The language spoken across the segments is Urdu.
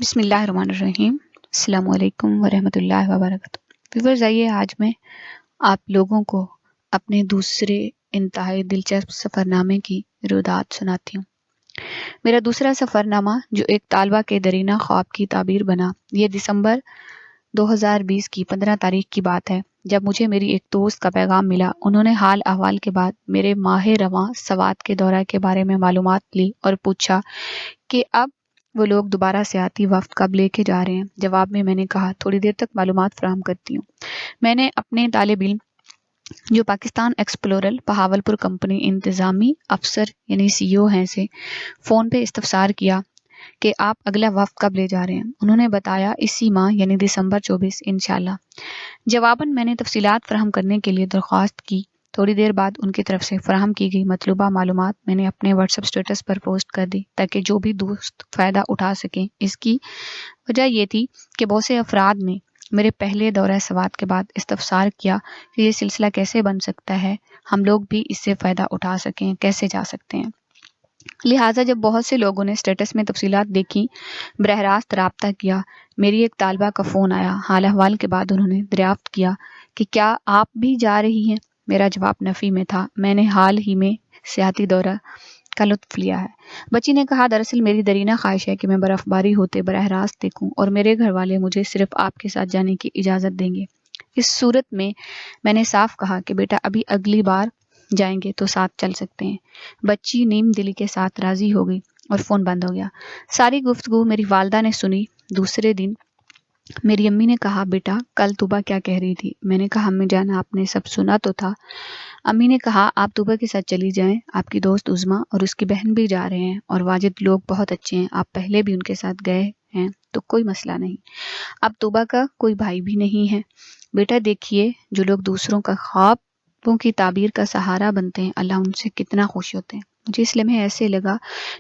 بسم اللہ الرحمن الرحیم۔ السلام علیکم ورحمۃ اللہ وبرکاتہ۔ ویورز، آئیے آج میں آپ لوگوں کو اپنے دوسرے انتہائی دلچسپ سفر نامے کی رودات سناتی ہوں۔ میرا دوسرا سفر نامہ جو ایک طالبہ کے درینہ خواب کی تعبیر بنا، یہ دسمبر 2020 کی 15 تاریخ کی بات ہے، جب مجھے میری ایک دوست کا پیغام ملا۔ انہوں نے حال احوال کے بعد میرے ماہ رواں سوات کے دورہ کے بارے میں معلومات لی اور پوچھا کہ اب وہ لوگ دوبارہ سیاحتی وفد کب لے کے جا رہے ہیں۔ جواب میں نے کہا تھوڑی دیر تک معلومات فراہم کرتی ہوں۔ میں نے اپنے طالب علم جو پاکستان ایکسپلورل بہاولپور کمپنی انتظامی افسر یعنی CEO ہیں سے فون پہ استفسار کیا کہ آپ اگلا وفد کب لے جا رہے ہیں۔ انہوں نے بتایا اسی ماہ یعنی دسمبر 24 انشاءاللہ۔ جواباً میں نے تفصیلات فراہم کرنے کے لیے درخواست کی۔ تھوڑی دیر بعد ان کی طرف سے فراہم کی گئی مطلوبہ معلومات میں نے اپنے واٹس ایپ اسٹیٹس پر پوسٹ کر دی تاکہ جو بھی دوست فائدہ اٹھا سکیں۔ اس کی وجہ یہ تھی کہ بہت سے افراد نے میرے پہلے دورہ سوات کے بعد استفسار کیا کہ یہ سلسلہ کیسے بن سکتا ہے، ہم لوگ بھی اس سے فائدہ اٹھا سکیں، کیسے جا سکتے ہیں۔ لہٰذا جب بہت سے لوگوں نے اسٹیٹس میں تفصیلات دیکھی، براہ راست رابطہ کیا، میری ایک طالبہ کا فون آیا۔ حال احوال کے بعد انہوں نے دریافت کیا کہ کیا آپ بھی جا رہی ہیں۔ میرا جواب نفی میں تھا۔ میں نے حال ہی میں سیاحتی دورہ کا لطف لیا ہے۔ بچی نے کہا دراصل میری درینہ خواہش ہے کہ میں برف باری ہوتے براہ راست دیکھوں اور میرے گھر والے مجھے صرف آپ کے ساتھ جانے کی اجازت دیں گے۔ اس صورت میں نے صاف کہا کہ بیٹا ابھی اگلی بار جائیں گے تو ساتھ چل سکتے ہیں۔ بچی نیم دلی کے ساتھ راضی ہو گئی اور فون بند ہو گیا۔ ساری گفتگو میری والدہ نے سنی۔ دوسرے دن میری امی نے کہا بیٹا کل طوبہ کیا کہہ رہی تھی۔ میں نے کہا امی جان آپ نے سب سنا تو تھا۔ امی نے کہا آپ طوبہ کے ساتھ چلی جائیں، آپ کی دوست عظمیٰ اور اس کی بہن بھی جا رہے ہیں اور واجد لوگ بہت اچھے ہیں، آپ پہلے بھی ان کے ساتھ گئے ہیں تو کوئی مسئلہ نہیں۔ اب طوبہ کا کوئی بھائی بھی نہیں ہے۔ بیٹا دیکھیے جو لوگ دوسروں کا خوابوں کی تعبیر کا سہارا بنتے ہیں، اللہ ان سے کتنا خوش ہوتے ہیں۔ مجھے اس لمحے ایسے لگا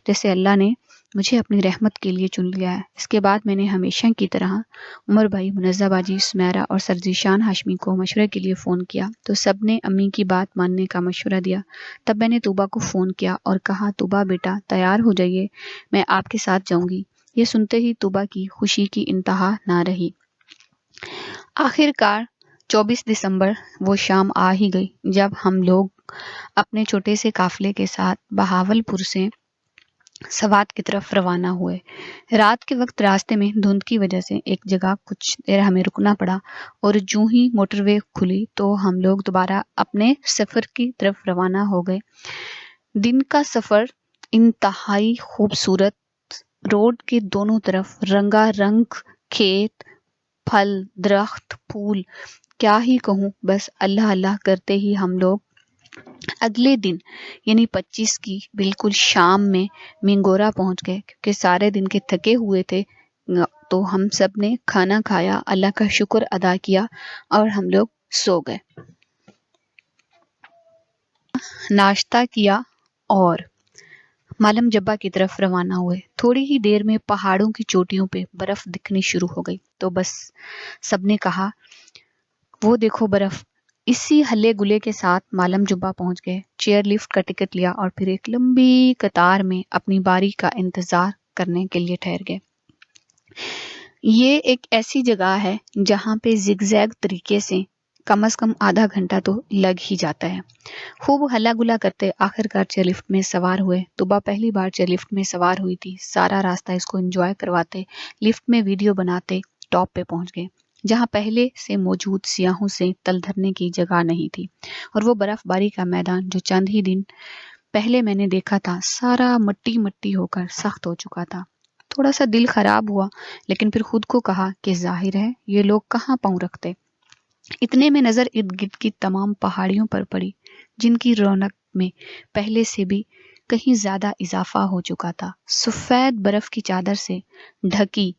جیسے اللہ نے مجھے اپنی رحمت کے لیے چن لیا ہے۔ اس کے بعد میں نے ہمیشہ کی طرح عمر بھائی، منزہ باجی، سمیرہ اور سرزیشان ہاشمی کو مشورے کے لیے فون کیا تو سب نے امی کی بات ماننے کا مشورہ دیا۔ تب میں نے طوبہ کو فون کیا اور کہا طوبہ بیٹا تیار ہو جائیے، میں آپ کے ساتھ جاؤں گی۔ یہ سنتے ہی طوبہ کی خوشی کی انتہا نہ رہی۔ آخر کار 24 دسمبر وہ شام آ ہی گئی جب ہم لوگ اپنے چھوٹے سے قافلے کے ساتھ بہاولپور سے سوات کی طرف روانہ ہوئے۔ رات کے وقت راستے میں دھند کی وجہ سے ایک جگہ کچھ دیر ہمیں رکنا پڑا اور جوں ہی موٹر وے کھلی تو ہم لوگ دوبارہ اپنے سفر کی طرف روانہ ہو گئے۔ دن کا سفر انتہائی خوبصورت، روڈ کے دونوں طرف رنگا رنگ کھیت، پھل، درخت، پھول، کیا ہی کہوں، بس اللہ اللہ کرتے ہی ہم لوگ اگلے دن یعنی 25 کی بالکل شام میں مینگورہ پہنچ گئے۔ کیونکہ سارے دن کے تھکے ہوئے تھے تو ہم سب نے کھانا کھایا، اللہ کا شکر ادا کیا اور ہم لوگ سو گئے۔ ناشتہ کیا اور مالم جبہ کی طرف روانہ ہوئے۔ تھوڑی ہی دیر میں پہاڑوں کی چوٹیوں پہ برف دکھنی شروع ہو گئی تو بس سب نے کہا وہ دیکھو برف۔ اسی ہلے گلے کے ساتھ مالم جبہ پہنچ گئے، چیئر لفٹ کا ٹکٹ لیا اور پھر ایک لمبی قطار میں اپنی باری کا انتظار کرنے کے لیے ٹھہر گئے۔ یہ ایک ایسی جگہ ہے جہاں پہ زگ زیگ طریقے سے کم از کم آدھا گھنٹہ تو لگ ہی جاتا ہے۔ خوب ہلا گلا کرتے آخر کار چیئر لفٹ میں سوار ہوئے۔ طوبہ پہلی بار چیئر لفٹ میں سوار ہوئی تھی۔ سارا راستہ اس کو انجوائے کرواتے لفٹ میں ویڈیو بناتے ٹاپ پہ پہنچ گئے جہاں پہلے سے موجود سیاحوں سے تل دھرنے کی جگہ نہیں تھی، اور وہ برف باری کا میدان جو چند ہی دن پہلے میں نے دیکھا تھا سارا مٹی مٹی ہو کر سخت ہو چکا تھا۔ تھوڑا سا دل خراب ہوا لیکن پھر خود کو کہا کہ ظاہر ہے یہ لوگ کہاں پاؤں رکھتے۔ اتنے میں نظر ارد گرد کی تمام پہاڑیوں پر پڑی جن کی رونق میں پہلے سے بھی کہیں زیادہ اضافہ ہو چکا تھا۔ سفید برف کی چادر سے ڈھکی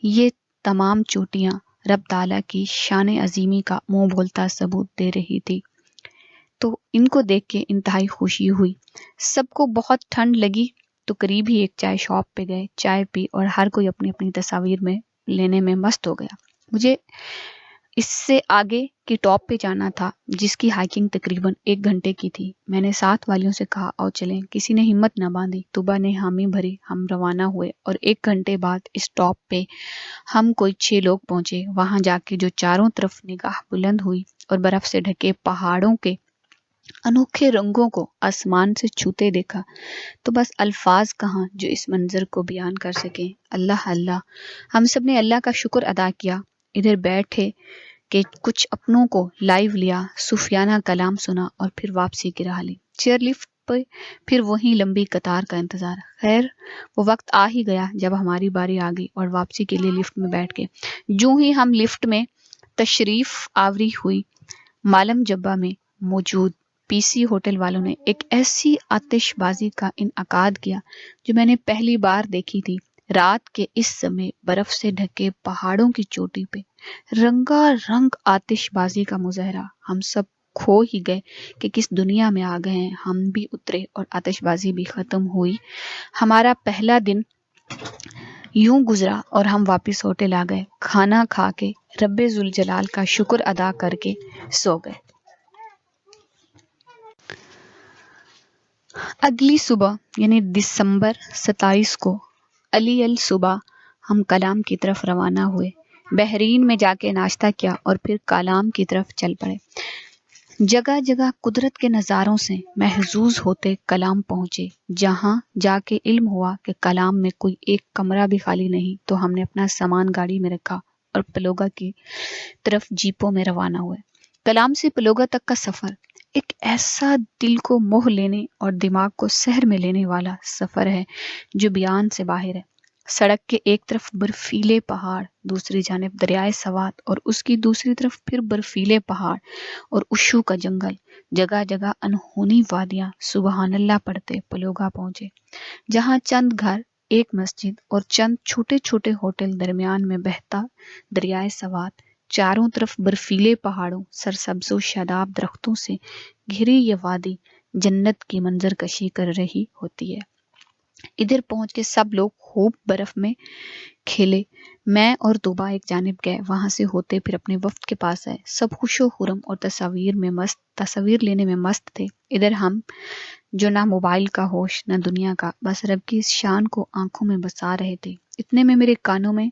یہ تمام چوٹیاں رب تعالیٰ کی شان عظیمی کا منہ بولتا ثبوت دے رہی تھی، تو ان کو دیکھ کے انتہائی خوشی ہوئی۔ سب کو بہت ٹھنڈ لگی تو قریب ہی ایک چائے شاپ پہ گئے، چائے پی اور ہر کوئی اپنی اپنی تصاویر میں لینے میں مست ہو گیا۔ مجھے اس سے آگے کی ٹاپ پہ جانا تھا جس کی ہائکنگ تقریباً 1 گھنٹے کی تھی۔ میں نے ساتھ والیوں سے کہا اور چلیں، کسی نے ہمت نہ باندھی۔ طوبا نے حامی بھری، ہم روانہ ہوئے اور 1 گھنٹے بعد اس ٹاپ پہ ہم کوئی 6 لوگ پہنچے۔ وہاں جا کے جو چاروں طرف نگاہ بلند ہوئی اور برف سے ڈھکے پہاڑوں کے انوکھے رنگوں کو آسمان سے چھوتے دیکھا تو بس الفاظ کہاں جو اس منظر کو بیان کر سکیں۔ اللہ اللہ، ہم سب نے اللہ کا شکر ادا کیا، ادھر بیٹھے کہ کچھ اپنوں کو لائیو لیا، صوفیانہ کلام سنا اور پھر واپسی کی راہ لی۔ چیئر لفٹ پہ پھر وہیں لمبی قطار کا انتظار۔ خیر وہ وقت آ ہی گیا جب ہماری باری آ گئی اور واپسی کے لیے لفٹ میں بیٹھ گئے۔ جو ہی ہم لفٹ میں تشریف آوری ہوئی، مالم جبہ میں موجود پی سی ہوٹل والوں نے ایک ایسی آتش بازی کا انعقاد کیا جو میں نے پہلی بار دیکھی تھی۔ رات کے اس سمے برف سے ڈھکے پہاڑوں کی چوٹی پہ رنگا رنگ آتش بازی کا مظاہرہ۔ ہم سب کھو ہی گئے کہ کس دنیا میں آ گئے ہیں۔ ہم بھی اترے اور آتش بازی بھی ختم ہوئی۔ ہمارا پہلا دن یوں گزرا اور ہم واپس ہوٹل آ گئے، کھانا کھا کے رب ذوالجلال کا شکر ادا کر کے سو گئے۔ اگلی صبح یعنی دسمبر 27 کو علی الصبح ہم کلام کی طرف روانہ ہوئے۔ بحرین میں جا کے ناشتہ کیا اور پھر کلام کی طرف چل پڑے۔ جگہ جگہ قدرت کے نظاروں سے محظوظ ہوتے کلام پہنچے۔ جہاں جا کے علم ہوا کہ کلام میں کوئی ایک کمرہ بھی خالی نہیں تو ہم نے اپنا سامان گاڑی میں رکھا اور پلوگا کی طرف جیپوں میں روانہ ہوئے۔ کلام سے پلوگا تک کا سفر ایک ایسا دل کو موہ لینے اور دماغ کو سحر میں لینے والا سفر ہے جو بیان سے باہر ہے۔ سڑک کے ایک طرف برفیلے پہاڑ، دوسری جانب دریائے سوات اور اس کی دوسری طرف پھر برفیلے پہاڑ اور اشو کا جنگل، جگہ جگہ انہونی وادیاں۔ سبحان اللہ پڑھتے پلوگا پہنچے، جہاں چند گھر، ایک مسجد اور چند چھوٹے چھوٹے ہوٹل، درمیان میں بہتا دریائے سوات، چاروں طرف برفیلے پہاڑوں، سرسبز و شاداب درختوں سے گھری یہ وادی جنت کی منظر کشی کر رہی ہوتی ہے۔ ادھر پہنچ کے سب لوگ خوب برف میں کھیلے۔ میں اور طوبا ایک جانب گئے، وہاں سے ہوتے پھر اپنے وفد کے پاس آئے۔ سب خوش و خرم اور تصاویر لینے میں مست تھے۔ ادھر ہم جو نہ موبائل کا ہوش نہ دنیا کا، بس رب کی اس شان کو آنکھوں میں بسا رہے تھے۔ اتنے میں میرے کانوں میں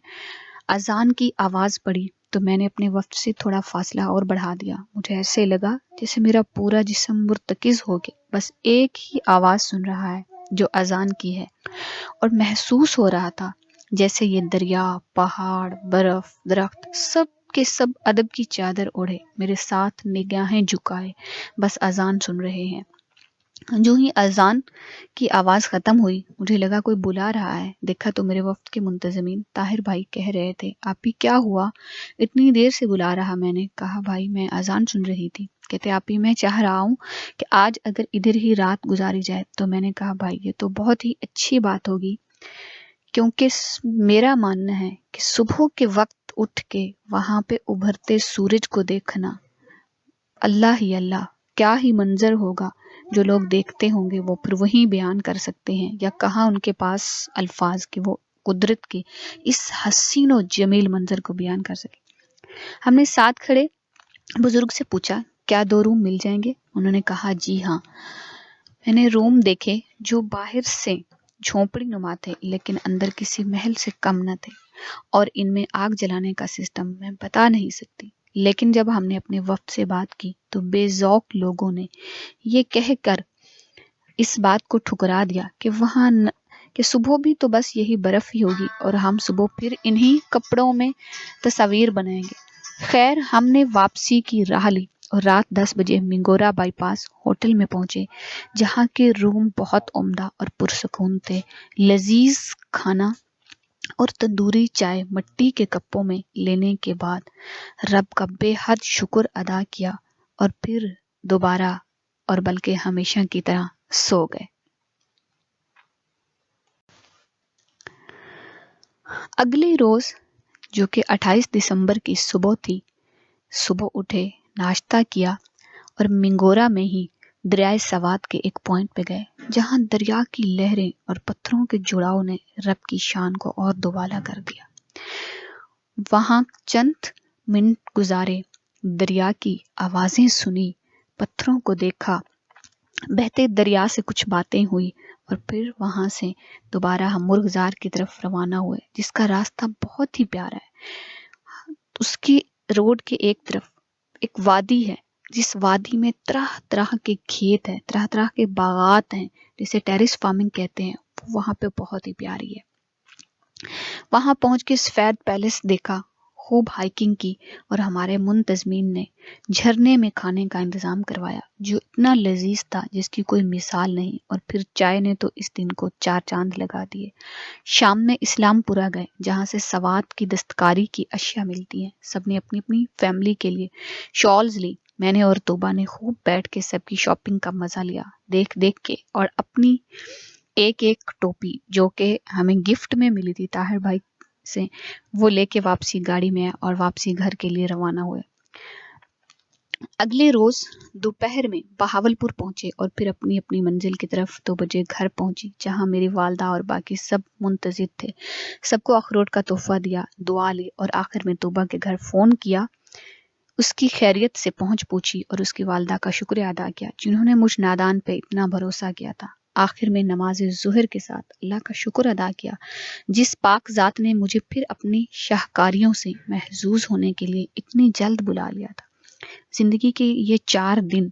اذان کی آواز پڑی تو میں نے اپنے وفد سے تھوڑا فاصلہ اور بڑھا دیا۔ مجھے ایسے لگا جیسے میرا پورا جسم مرتکز ہو گیا، بس ایک ہی آواز سن رہا ہے جو اذان کی ہے، اور محسوس ہو رہا تھا جیسے یہ دریا، پہاڑ، برف، درخت سب کے سب ادب کی چادر اوڑھے میرے ساتھ نگاہیں جھکائے بس اذان سن رہے ہیں۔ جو ہی اذان کی آواز ختم ہوئی مجھے لگا کوئی بلا رہا ہے۔ دیکھا تو میرے وفد کے منتظمین طاہر بھائی کہہ رہے تھے، آپی کیا ہوا، اتنی دیر سے بلا رہا؟ میں نے کہا بھائی میں اذان سن رہی تھی۔ کہتے آپی میں چاہ رہا ہوں کہ آج اگر ادھر ہی رات گزاری جائے۔ تو میں نے کہا بھائی یہ تو بہت ہی اچھی بات ہوگی، کیونکہ میرا ماننا ہے کہ صبح کے وقت اٹھ کے وہاں پہ ابھرتے سورج کو دیکھنا، اللہ ہی اللہ کیا ہی منظر ہوگا۔ جو لوگ دیکھتے ہوں گے وہ پھر وہی بیان کر سکتے ہیں، یا کہاں ان کے پاس الفاظ کہ وہ قدرت کے اس حسین و جمیل منظر کو بیان کر سکے۔ ہم نے ساتھ کھڑے بزرگ سے پوچھا کیا 2 روم مل جائیں گے؟ انہوں نے کہا جی ہاں۔ میں نے روم دیکھے جو باہر سے جھونپڑی نما تھے لیکن اندر کسی محل سے کم نہ تھے، اور ان میں آگ جلانے کا سسٹم میں بتا نہیں سکتی۔ لیکن جب ہم نے اپنے وفد سے بات کی تو بے ذوق لوگوں نے یہ کہہ کر اس بات کو ٹھکرا دیا کہ وہاں کہ صبح بھی تو بس یہی برف ہی ہوگی اور ہم صبح پھر انہی کپڑوں میں تصاویر بنائیں گے۔ خیر ہم نے واپسی کی راہ لی اور رات 10 بجے منگورا بائی پاس ہوٹل میں پہنچے، جہاں کے روم بہت عمدہ اور پرسکون تھے۔ لذیذ کھانا اور تندوری چائے مٹی کے کپوں میں لینے کے بعد رب کا بے حد شکر ادا کیا اور پھر دوبارہ اور بلکہ ہمیشہ کی طرح سو گئے۔ اگلے روز جو کہ 28 دسمبر کی صبح تھی، صبح اٹھے، ناشتہ کیا اور منگورا میں ہی دریائے سوات کے ایک پوائنٹ پہ گئے جہاں دریا کی لہریں اور پتھروں کے جڑاؤ نے رب کی شان کو اور دوبالا کر دیا۔ وہاں چند منٹ گزارے، دریا کی آوازیں سنی، پتھروں کو دیکھا، بہتے دریا سے کچھ باتیں ہوئی، اور پھر وہاں سے دوبارہ ہم مرغزار کی طرف روانہ ہوئے، جس کا راستہ بہت ہی پیارا ہے۔ اس کی روڈ کے ایک طرف ایک وادی ہے، جس وادی میں طرح طرح کے کھیت ہیں، طرح طرح کے باغات ہیں، جسے ٹیرس فارمنگ کہتے ہیں، وہاں پہ بہت ہی پیاری ہے۔ وہاں پہنچ کے سفید پیلس دیکھا، خوب ہائکنگ کی، اور ہمارے منتظمین نے جھرنے میں کھانے کا انتظام کروایا جو اتنا لذیذ تھا جس کی کوئی مثال نہیں، اور پھر چائے نے تو اس دن کو 4 چاند لگا دیے۔ شام میں اسلام پورہ گئے، جہاں سے سوات کی دستکاری کی اشیاء ملتی ہیں۔ سب نے اپنی اپنی فیملی کے لیے شالز لی، میں نے اور توبہ نے خوب بیٹھ کے سب کی شاپنگ کا مزہ لیا، دیکھ دیکھ کے، اور اپنی ایک ایک ٹوپی جو کہ ہمیں گفٹ میں ملی تھی طاہر بھائی سے، وہ لے کے واپسی گاڑی میں اور واپسی گھر کے لیے روانہ ہوئے۔ اگلے روز دوپہر میں بہاولپور پہنچے اور پھر اپنی اپنی منزل کی طرف 2 بجے گھر پہنچی، جہاں میری والدہ اور باقی سب منتظر تھے۔ سب کو اخروٹ کا تحفہ دیا، دعا لی، اور آخر میں توبہ کے گھر فون کیا، اس کی خیریت سے پہنچ پوچھی اور اس کی والدہ کا شکریہ ادا کیا جنہوں نے مجھ نادان پہ اتنا بھروسہ کیا تھا۔ آخر میں نماز ظہر کے ساتھ اللہ کا شکر ادا کیا، جس پاک ذات نے مجھے پھر اپنی شاہکاریوں سے محظوظ ہونے کے لیے اتنی جلد بلا لیا تھا۔ زندگی کے یہ 4 دن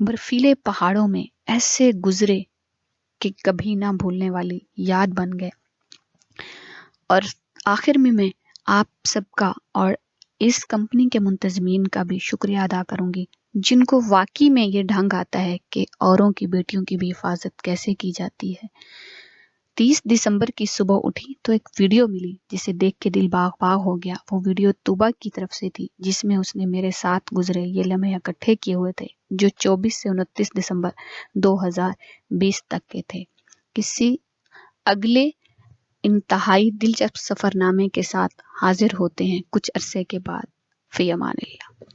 برفیلے پہاڑوں میں ایسے گزرے کہ کبھی نہ بھولنے والی یاد بن گئے۔ اور آخر میں آپ سب کا اور اس کمپنی کے منتظمین کا بھی شکریہ ادا کروں گی، جن کو واقعی میں یہ ڈھنگ آتا ہے کہ اوروں کی بیٹیوں کی بھی حفاظت کیسے کی جاتی ہے۔ 30 دسمبر کی صبح اٹھی تو ایک ویڈیو ملی جسے دیکھ کے دل باغ باغ ہو گیا۔ وہ ویڈیو توبہ کی طرف سے تھی، جس میں اس نے میرے ساتھ گزرے یہ لمحے اکٹھے کیے ہوئے تھے جو 24 سے 29 دسمبر 2020 تک کے تھے۔ کسی اگلے انتہائی دلچسپ سفر نامے کے ساتھ حاضر ہوتے ہیں کچھ عرصے کے بعد۔ فی امان اللہ۔